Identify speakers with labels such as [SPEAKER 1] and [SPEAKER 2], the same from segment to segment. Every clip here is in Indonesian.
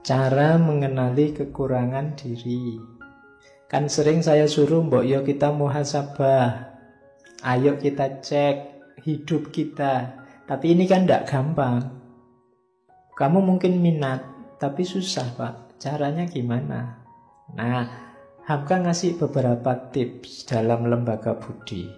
[SPEAKER 1] Cara mengenali kekurangan diri. Kan sering saya suruh, mbok yo kita muhasabah. Ayo kita cek hidup kita. Tapi ini kan tidak gampang. Kamu mungkin minat, tapi susah Pak. Caranya gimana? Nah, Hamka ngasih beberapa tips dalam lembaga budi.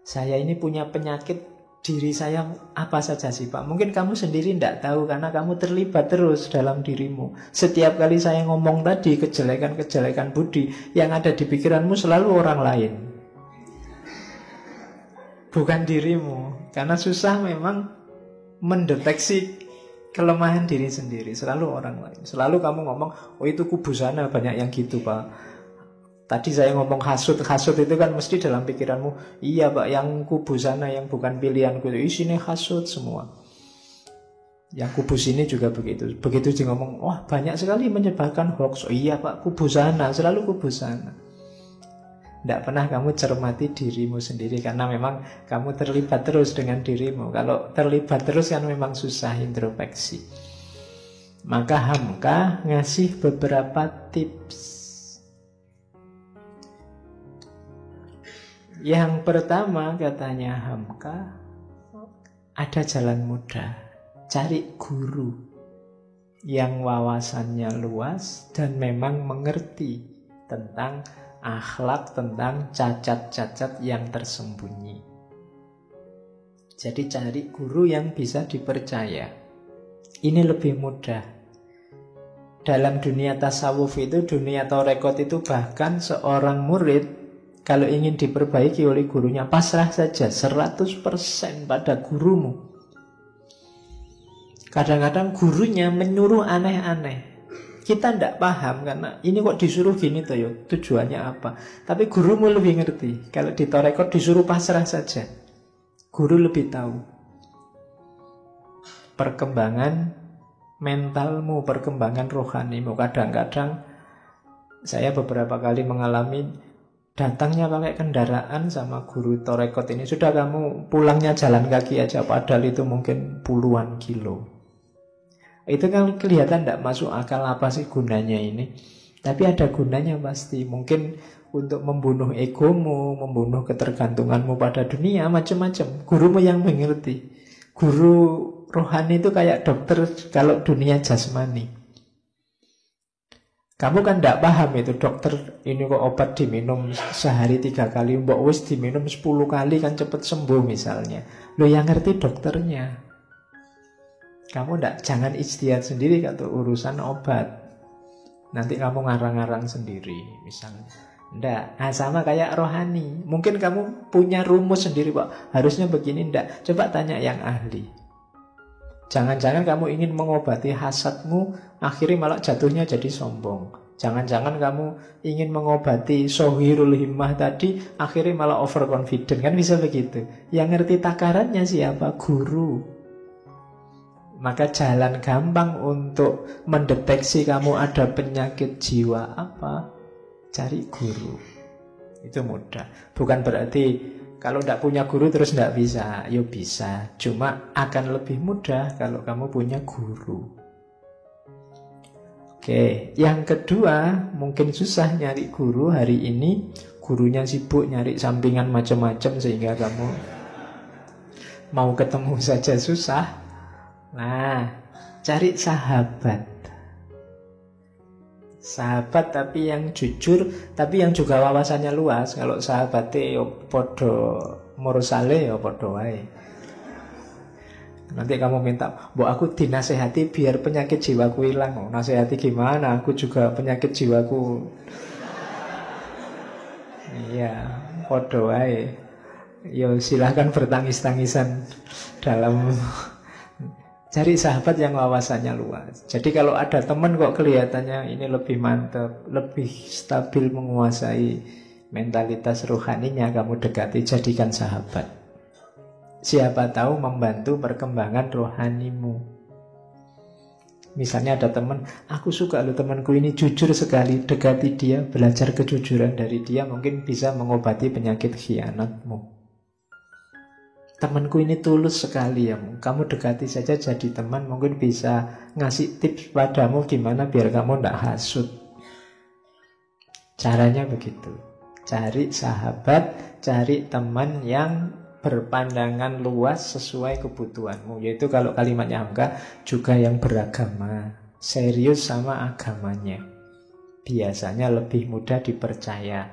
[SPEAKER 1] Saya ini punya penyakit, diri saya apa saja sih Pak? Mungkin kamu sendiri tidak tahu karena kamu terlibat terus dalam dirimu. Setiap kali saya ngomong tadi kejelekan-kejelekan budi, yang ada di pikiranmu selalu orang lain, bukan dirimu. Karena susah memang mendeteksi kelemahan diri sendiri, selalu orang lain. Selalu kamu ngomong, oh itu kubu sana banyak yang gitu Pak. Tadi saya ngomong hasut itu kan mesti dalam pikiranmu, iya Pak, yang kubu sana yang bukan pilihanku itu isinya hasut semua. Yang kubu sini juga begitu. Begitu dia ngomong, wah banyak sekali menyebarkan hoax. Oh iya Pak, kubu sana, selalu kubu sana. Tidak pernah kamu cermati dirimu sendiri karena memang kamu terlibat terus dengan dirimu. Kalau terlibat terus kan memang susah introspeksi. Maka Hamka ngasih beberapa tips. Yang pertama katanya Hamka, ada jalan mudah. Cari guru yang wawasannya luas dan memang mengerti tentang akhlak, tentang cacat-cacat yang tersembunyi. Jadi cari guru yang bisa dipercaya. Ini lebih mudah. Dalam dunia tasawuf itu, dunia tarekat itu, bahkan seorang murid kalau ingin diperbaiki oleh gurunya, pasrah saja 100% pada gurumu. Kadang-kadang gurunya menyuruh aneh-aneh. Kita tidak paham karena ini kok disuruh gini toh ya, tujuannya apa. Tapi gurumu lebih ngerti. Kalau di tarekat disuruh pasrah saja, guru lebih tahu perkembangan mentalmu, perkembangan rohanimu. Kadang-kadang saya beberapa kali mengalami datangnya pakai kendaraan sama guru tarekat ini, sudah kamu pulangnya jalan kaki aja, padahal itu mungkin puluhan kilo. Itu kan kelihatan tidak masuk akal, apa sih gunanya ini. Tapi ada gunanya pasti. Mungkin untuk membunuh egomu, membunuh ketergantunganmu pada dunia, macam-macam. Gurumu yang mengerti. Guru rohani itu kayak dokter kalau dunia jasmani. Kamu kan tidak paham itu, dokter ini kok obat diminum sehari 3 kali, mbok wis diminum 10 kali kan cepet sembuh misalnya. Lo yang ngerti dokternya. Kamu jangan ijtihad sendiri kalau urusan obat. Nanti kamu ngarang-ngarang sendiri misalnya. Ndak. Nah, sama kayak rohani. Mungkin kamu punya rumus sendiri Pak, harusnya begini, ndak. Coba tanya yang ahli. Jangan-jangan kamu ingin mengobati hasadmu, akhirnya malah jatuhnya jadi sombong. Jangan-jangan kamu ingin mengobati sohirul himmah tadi, akhirnya malah overconfident. Kan bisa begitu. Yang ngerti takarannya siapa? Guru. Maka jalan gampang untuk mendeteksi kamu ada penyakit jiwa apa? Cari guru. Itu mudah. Bukan berarti kalau tidak punya guru terus tidak bisa. Ya bisa, cuma akan lebih mudah kalau kamu punya guru. Oke, yang kedua, mungkin susah nyari guru hari ini. Gurunya sibuk nyari sampingan macam-macam sehingga kamu mau ketemu saja susah. Nah, cari sahabat. Sahabat tapi yang jujur, tapi yang juga wawasannya luas. Kalau sahabatnya yo podo mursale yo podo wae. Nanti kamu minta, "Mbok aku dinasehati biar penyakit jiwaku hilang." Oh, nasehati gimana? Aku juga penyakit jiwaku. Iya, podo wae. Yo silahkan bertangis-tangisan dalam. Cari sahabat yang wawasannya luas. Jadi kalau ada teman kok kelihatannya ini lebih mantap, lebih stabil menguasai mentalitas rohaninya, kamu dekati, jadikan sahabat. Siapa tahu membantu perkembangan rohanimu. Misalnya ada teman, aku suka loh temanku ini jujur sekali, dekati dia, belajar kejujuran dari dia, mungkin bisa mengobati penyakit khianatmu. Temanku ini tulus sekali ya, kamu dekati saja jadi teman, mungkin bisa ngasih tips padamu gimana biar kamu tidak hasut. Caranya begitu. Cari sahabat, cari teman yang berpandangan luas sesuai kebutuhanmu. Yaitu kalau kalimatnya Hamka juga yang beragama, serius sama agamanya. Biasanya lebih mudah dipercaya.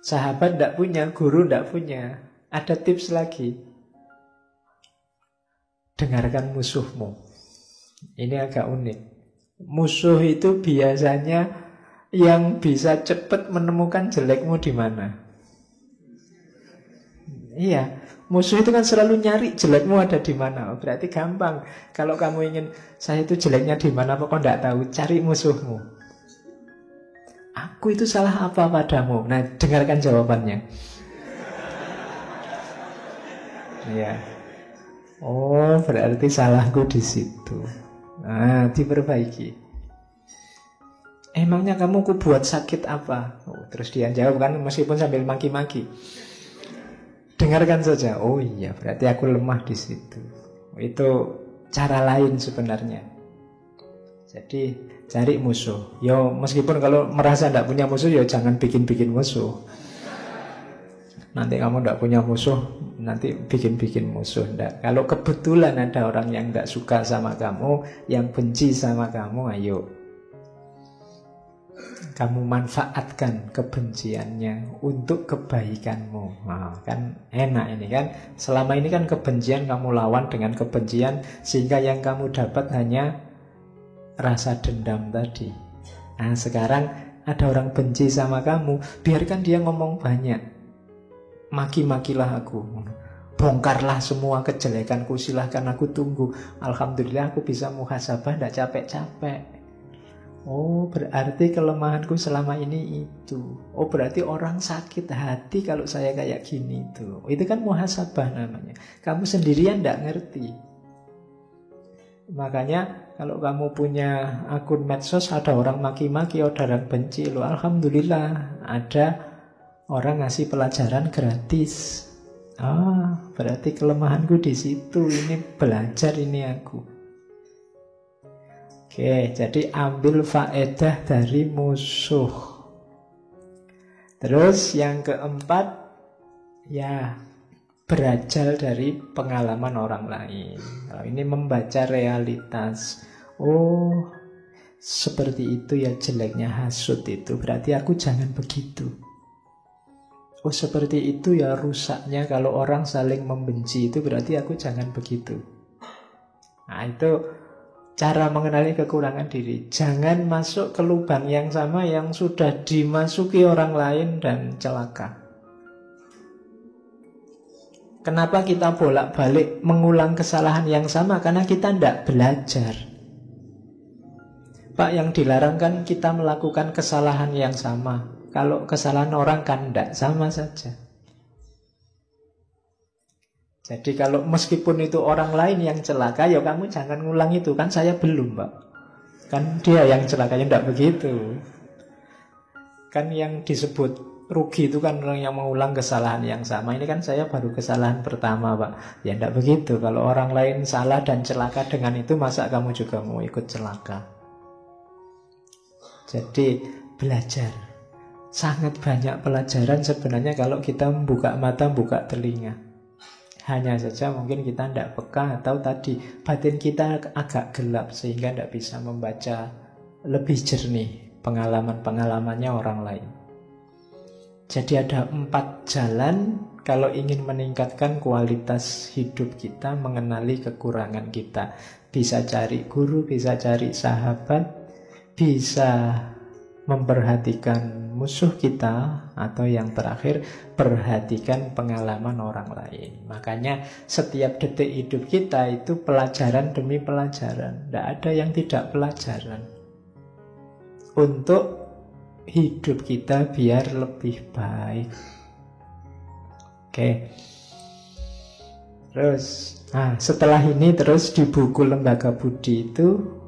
[SPEAKER 1] Sahabat tidak punya, guru tidak punya. Ada tips lagi. Dengarkan musuhmu. Ini agak unik. Musuh itu biasanya yang bisa cepat menemukan jelekmu di mana. Iya, musuh itu kan selalu nyari jelekmu ada di mana. Berarti gampang. Kalau kamu ingin saya itu jeleknya di mana, kok tidak tahu, cari musuhmu. Aku itu salah apa padamu? Nah, dengarkan jawabannya. Ya. Oh, berarti salahku di situ. Nah, diperbaiki. Emangnya kamu ku buat sakit apa? Oh, terus dia jawab kan meskipun sambil maki-maki. Dengarkan saja. Oh iya, berarti aku lemah di situ. Itu cara lain sebenarnya. Jadi cari musuh. Yo, meskipun kalau merasa tidak punya musuh, yo jangan bikin-bikin musuh. Nanti kamu tidak punya musuh, nanti bikin-bikin musuh. Nggak. Kalau kebetulan ada orang yang tidak suka sama kamu, yang benci sama kamu, ayo kamu manfaatkan kebenciannya untuk kebaikanmu. Nah, kan enak ini kan. Selama ini kan kebencian kamu lawan dengan kebencian, sehingga yang kamu dapat hanya rasa dendam tadi. Nah, sekarang ada orang benci sama kamu, biarkan dia ngomong banyak. Maki-makilah aku, bongkarlah semua kejelekanku, silahkan aku tunggu. Alhamdulillah aku bisa muhasabah, tidak capek-capek. Oh, berarti kelemahanku selama ini itu. Oh, berarti orang sakit hati kalau saya kayak gini tuh. Itu kan muhasabah namanya. Kamu sendirian tidak ngerti. Makanya kalau kamu punya akun medsos, ada orang maki-maki, ada orang benci, loh, alhamdulillah ada orang ngasih pelajaran gratis. Berarti kelemahanku di situ. Ini belajar ini aku. Oke, jadi ambil faedah dari musuh. Terus yang keempat, ya berajal dari pengalaman orang lain. Kalau ini membaca realitas. Oh, seperti itu ya jeleknya hasut itu. Berarti aku jangan begitu. Oh, seperti itu ya rusaknya kalau orang saling membenci itu, berarti aku jangan begitu. Nah, itu cara mengenali kekurangan diri. Jangan masuk ke lubang yang sama yang sudah dimasuki orang lain dan celaka. Kenapa kita bolak-balik mengulang kesalahan yang sama? Karena kita tidak belajar. Pak, yang dilarang kan kita melakukan kesalahan yang sama. Kalau kesalahan orang kan tidak, sama saja. Jadi kalau meskipun itu orang lain yang celaka, ya kamu jangan ngulang itu. Kan saya belum, Pak. Kan dia yang celakanya, tidak begitu. Kan yang disebut rugi itu kan orang yang mengulang kesalahan yang sama. Ini kan saya baru kesalahan pertama, Pak. Ya tidak begitu. Kalau orang lain salah dan celaka dengan itu, masa kamu juga mau ikut celaka? Jadi belajar. Sangat banyak pelajaran sebenarnya kalau kita membuka mata, buka telinga. Hanya saja mungkin kita tidak peka, atau tadi batin kita agak gelap sehingga tidak bisa membaca lebih jernih pengalaman-pengalamannya orang lain. Jadi ada 4 jalan kalau ingin meningkatkan kualitas hidup kita, mengenali kekurangan kita. Bisa cari guru, bisa cari sahabat, bisa memperhatikan musuh kita, atau yang terakhir, perhatikan pengalaman orang lain. Makanya setiap detik hidup kita itu pelajaran demi pelajaran. Tidak ada yang tidak pelajaran. Untuk hidup kita biar lebih baik. Oke. Terus, setelah ini terus di buku Lembaga Budi itu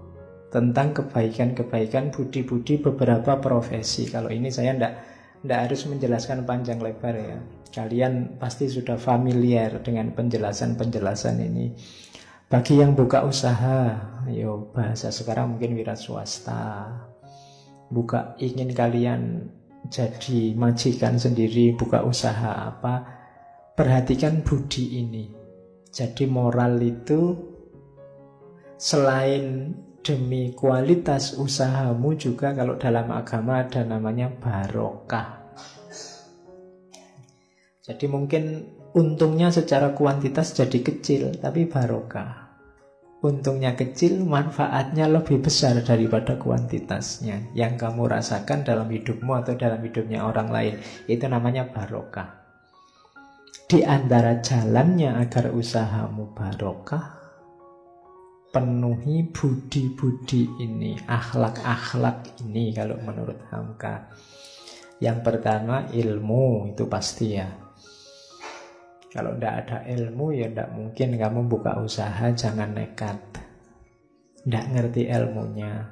[SPEAKER 1] tentang kebaikan-kebaikan budi-budi beberapa profesi. Kalau ini saya tidak Tidak harus menjelaskan panjang lebar ya. Kalian pasti sudah familiar dengan penjelasan-penjelasan ini. Bagi yang buka usaha, ayo bahasa sekarang mungkin wira swasta. Ingin kalian jadi majikan sendiri, buka usaha apa, perhatikan budi ini. Jadi moral itu selain demi kualitas usahamu juga kalau dalam agama ada namanya barokah. Jadi mungkin untungnya secara kuantitas jadi kecil, tapi barokah. Untungnya kecil, manfaatnya lebih besar daripada kuantitasnya. Yang kamu rasakan dalam hidupmu atau dalam hidupnya orang lain, itu namanya barokah. Di antara jalannya agar usahamu barokah, penuhi budi-budi ini, akhlak-akhlak ini kalau menurut Hamka. Yang pertama ilmu, itu pasti ya. Kalau tidak ada ilmu ya tidak mungkin kamu buka usaha, jangan nekat. Tidak ngerti ilmunya.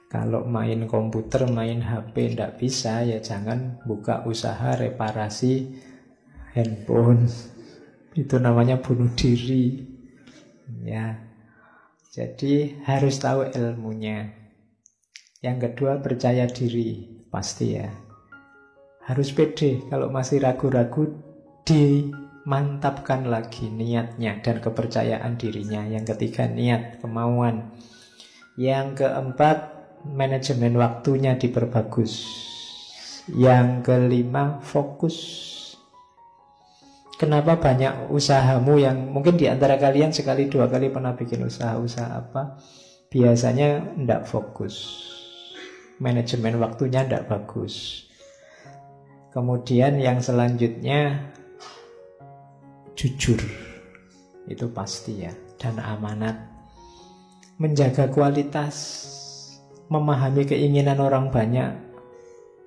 [SPEAKER 1] Kalau main komputer, main HP tidak bisa, ya jangan buka usaha reparasi handphone. Itu namanya bunuh diri. Ya. Jadi harus tahu ilmunya. Yang kedua percaya diri, pasti ya. Harus pede. Kalau masih ragu-ragu, dimantapkan lagi niatnya dan kepercayaan dirinya. Yang ketiga niat, kemauan. Yang keempat manajemen waktunya diperbagus. Yang kelima fokus. Kenapa banyak usahamu yang mungkin di antara kalian sekali dua kali pernah bikin usaha apa, biasanya tidak fokus, manajemen waktunya tidak bagus. Kemudian yang selanjutnya jujur, itu pasti ya, dan amanat. Menjaga kualitas, memahami keinginan orang banyak,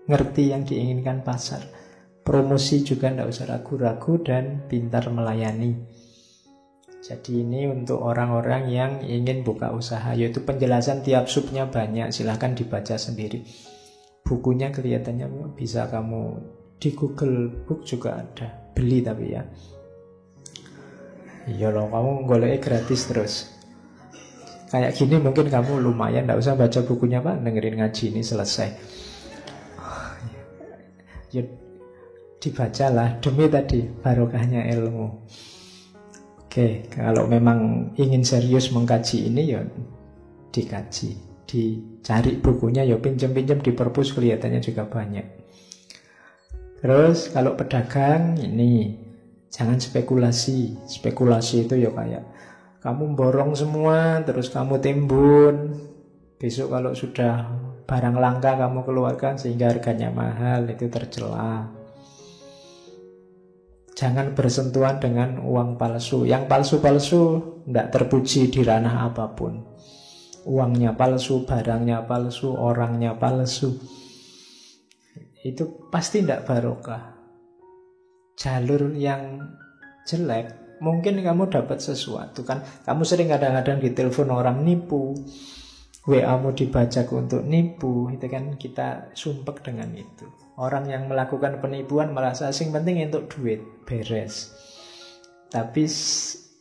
[SPEAKER 1] ngerti yang diinginkan pasar. Promosi juga tidak usah ragu-ragu dan pintar melayani. Jadi ini untuk orang-orang yang ingin buka usaha, yaitu penjelasan tiap subnya banyak, silahkan dibaca sendiri. Bukunya kelihatannya bisa kamu di Google Book juga ada, beli tapi ya. Iya loh, kamu goleknya gratis terus. Kayak gini mungkin kamu lumayan, tidak usah baca bukunya Pak, dengerin ngaji ini selesai. Ya dibacalah demi tadi barokahnya ilmu. Oke, kalau memang ingin serius mengkaji ini ya dikaji, dicari bukunya, ya pinjam-pinjam di perpus kelihatannya juga banyak. Terus kalau pedagang ini jangan spekulasi. Spekulasi itu ya kayak kamu borong semua terus kamu timbun. Besok kalau sudah barang langka kamu keluarkan sehingga harganya mahal, itu tercela. Jangan bersentuhan dengan uang palsu. Yang palsu-palsu tidak terpuji di ranah apapun. Uangnya palsu, barangnya palsu, orangnya palsu. Itu pasti tidak barokah. Jalur yang jelek, mungkin kamu dapat sesuatu kan. Kamu sering kadang-kadang ditelepon orang nipu, WA-mu dibajak untuk nipu, itu kan kita sumpek dengan itu. Orang yang melakukan penipuan merasa asing, penting untuk duit, beres. Tapi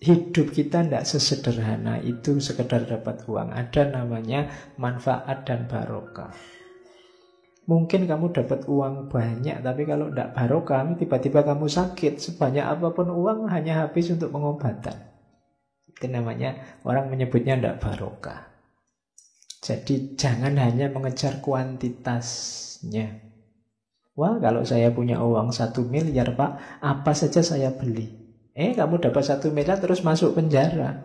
[SPEAKER 1] hidup kita tidak sesederhana itu sekedar dapat uang. Ada namanya manfaat dan barokah. Mungkin kamu dapat uang banyak, tapi kalau tidak barokah, tiba-tiba kamu sakit, sebanyak apapun uang hanya habis untuk pengobatan. Itu namanya, orang menyebutnya tidak barokah. Jadi jangan hanya mengejar kuantitasnya. Wah, kalau saya punya uang 1 miliar Pak, apa saja saya beli. Kamu dapat 1 miliar terus masuk penjara.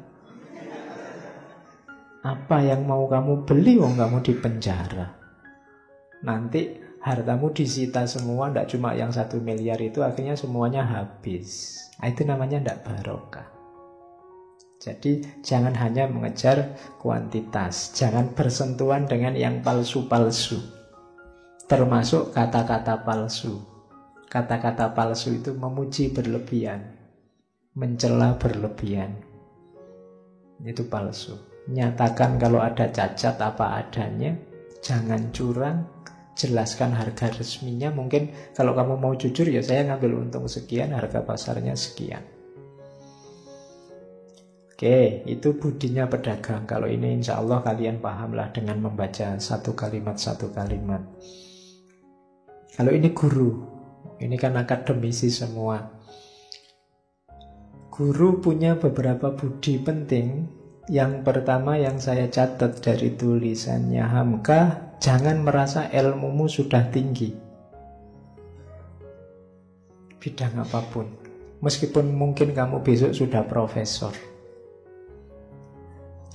[SPEAKER 1] Apa yang mau kamu beli, wong kamu di penjara. Nanti hartamu disita semua, tidak cuma yang 1 miliar itu, akhirnya semuanya habis. Itu namanya tidak barokah. Jadi jangan hanya mengejar kuantitas, jangan bersentuhan dengan yang palsu-palsu. Termasuk kata-kata palsu. Kata-kata palsu itu memuji berlebihan, mencela berlebihan. Itu palsu. Nyatakan kalau ada cacat apa adanya, jangan curang, jelaskan harga resminya. Mungkin kalau kamu mau jujur, ya saya ngambil untung sekian, harga pasarnya sekian. Oke, itu budinya pedagang. Kalau ini insya Allah kalian pahamlah dengan membaca satu kalimat. Kalau ini guru, ini kan akademisi semua. Guru punya beberapa budi penting. Yang pertama yang saya catat dari tulisannya Hamka, jangan merasa ilmumu sudah tinggi. Bidang apapun. Meskipun mungkin kamu besok sudah profesor.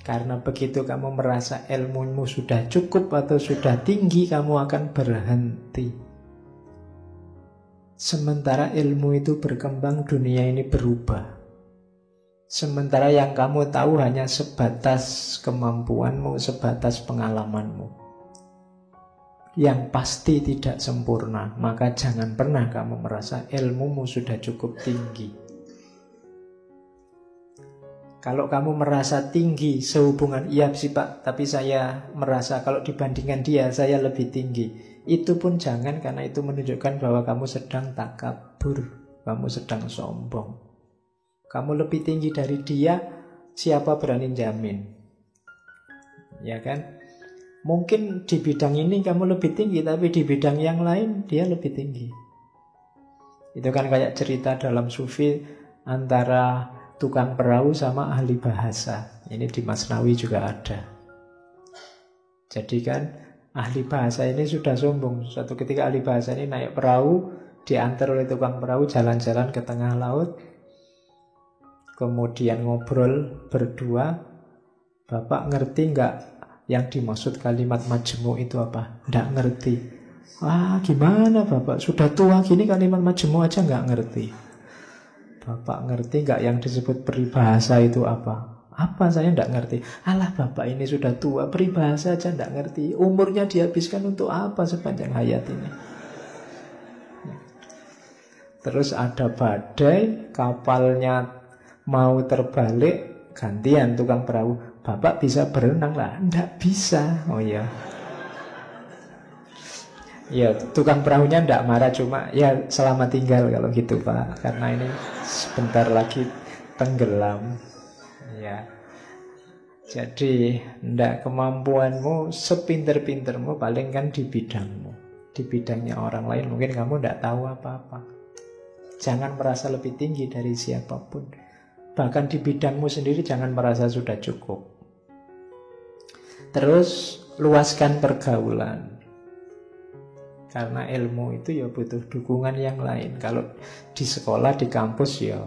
[SPEAKER 1] Karena begitu kamu merasa ilmumu sudah cukup atau sudah tinggi, kamu akan berhenti. Sementara ilmu itu berkembang, dunia ini berubah. Sementara yang kamu tahu hanya sebatas kemampuanmu, sebatas pengalamanmu. Yang pasti tidak sempurna. Maka jangan pernah kamu merasa ilmumu sudah cukup tinggi. Kalau kamu merasa tinggi sehubungan, iya sih Pak, tapi saya merasa kalau dibandingkan dia, saya lebih tinggi. Itu pun jangan, karena itu menunjukkan bahwa kamu sedang takabur, kamu sedang sombong. Kamu lebih tinggi dari dia, siapa berani jamin? Ya kan? Mungkin di bidang ini kamu lebih tinggi, tapi di bidang yang lain dia lebih tinggi. Itu kan kayak cerita dalam sufi antara tukang perahu sama ahli bahasa. Ini di Masnawi juga ada. Jadi kan ahli bahasa ini sudah sombong. Suatu ketika ahli bahasa ini naik perahu, diantar oleh tukang perahu jalan-jalan ke tengah laut. Kemudian ngobrol berdua. Bapak ngerti nggak yang dimaksud kalimat majmu itu apa? Nggak ngerti. Wah, gimana Bapak? Sudah tua gini kalimat majmu aja nggak ngerti. Bapak ngerti nggak yang disebut peribahasa itu apa? Apa saya nggak ngerti? Alah Bapak ini sudah tua, peribahasa aja nggak ngerti. Umurnya dihabiskan untuk apa sepanjang hayat ini? Terus ada badai, kapalnya mau terbalik, gantian tukang perahu. Bapak bisa berenang lah? Nggak bisa. Oh ya. Ya, tukang perahunya ndak marah, cuma ya selamat tinggal kalau gitu Pak, karena ini sebentar lagi tenggelam. Ya. Jadi ndak, kemampuanmu sepinter-pintermu paling kan di bidangmu. Di bidangnya orang lain mungkin kamu ndak tahu apa-apa. Jangan merasa lebih tinggi dari siapapun. Bahkan di bidangmu sendiri jangan merasa sudah cukup. Terus luaskan pergaulan. Karena ilmu itu ya butuh dukungan yang lain. Kalau di sekolah, di kampus ya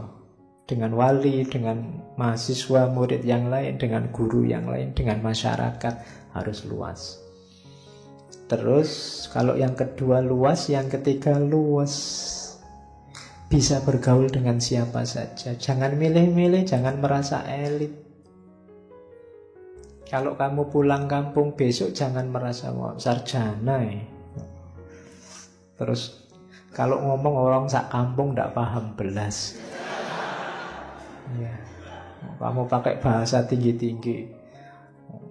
[SPEAKER 1] dengan wali, dengan mahasiswa, murid yang lain, dengan guru yang lain, dengan masyarakat harus luas. Terus kalau yang kedua luas, yang ketiga luas. Bisa bergaul dengan siapa saja. Jangan milih-milih, jangan merasa elit. Kalau kamu pulang kampung besok jangan merasa sarjana ya. Terus kalau ngomong orang sak kampung ndak paham belas. Ya. Kamu pakai bahasa tinggi-tinggi,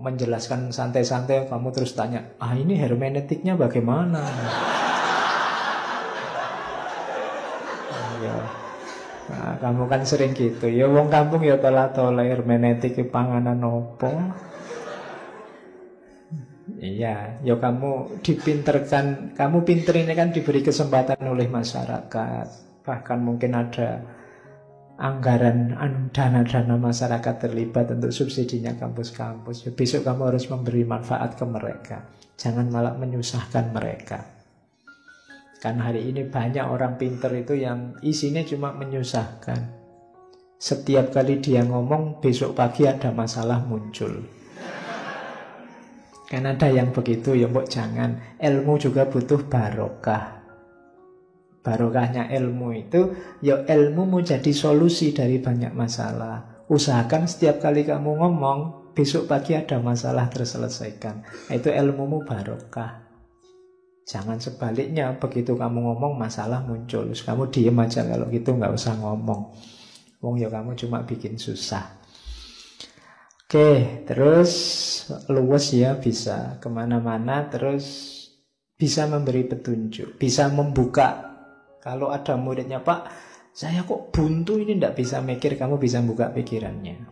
[SPEAKER 1] menjelaskan santai-santai, kamu terus tanya, ini hermeneutiknya bagaimana? Ya. Nah, kamu kan sering gitu. Ya wong kampung ya tola-tola hermeneutik panganan opo. Iya, ya kamu dipinterkan, kamu pinter ini kan diberi kesempatan oleh masyarakat. Bahkan mungkin ada anggaran, dana-dana masyarakat terlibat untuk subsidinya kampus-kampus. Ya, besok kamu harus memberi manfaat ke mereka. Jangan malah menyusahkan mereka. Kan hari ini banyak orang pinter itu yang isinya cuma menyusahkan. Setiap kali dia ngomong, besok pagi ada masalah muncul. Kan ada yang begitu, ya mbok jangan. Ilmu juga butuh barokah. Barokahnya ilmu itu, ya ilmumu jadi solusi dari banyak masalah. Usahakan setiap kali kamu ngomong, besok pagi ada masalah terselesaikan. Itu ilmumu barokah. Jangan sebaliknya, begitu kamu ngomong masalah muncul, terus kamu diem aja. Kalau gitu nggak usah ngomong. Wong ya kamu cuma bikin susah. Oke, terus luwes ya, bisa kemana-mana. Terus bisa memberi petunjuk, bisa membuka. Kalau ada muridnya, Pak, saya kok buntu ini, tidak bisa mikir, kamu bisa buka pikirannya.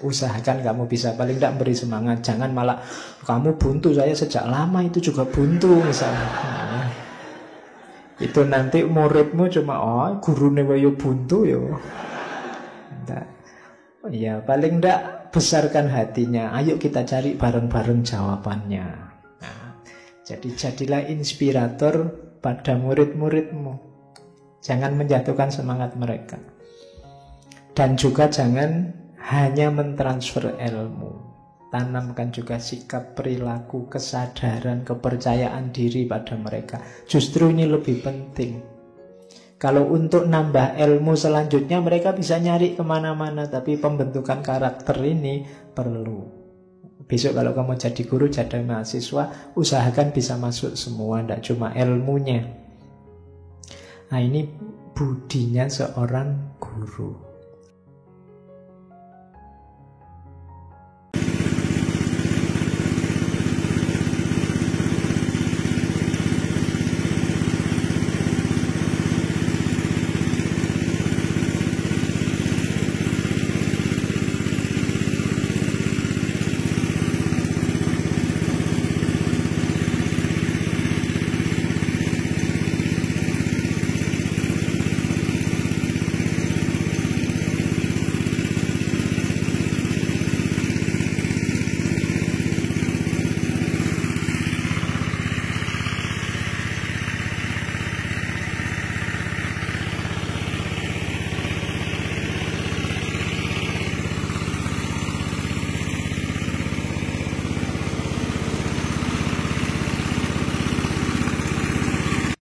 [SPEAKER 1] Usahakan kamu bisa paling tidak beri semangat. Jangan malah, kamu buntu, saya sejak lama itu juga buntu misalnya. Nah, itu nanti muridmu cuma, oh gurune wayo buntu yo. Nah, ya paling tidak besarkan hatinya. Ayo kita cari bareng-bareng jawabannya. Nah, jadi jadilah inspirator pada murid-muridmu. Jangan menjatuhkan semangat mereka. Dan juga jangan hanya mentransfer ilmu. Tanamkan juga sikap, perilaku, kesadaran, kepercayaan diri pada mereka. Justru ini lebih penting. Kalau untuk nambah ilmu selanjutnya mereka bisa nyari kemana-mana, tapi pembentukan karakter ini perlu. Besok kalau kamu jadi guru, jadi mahasiswa, usahakan bisa masuk semua, tidak cuma ilmunya. Nah, ini budinya seorang guru.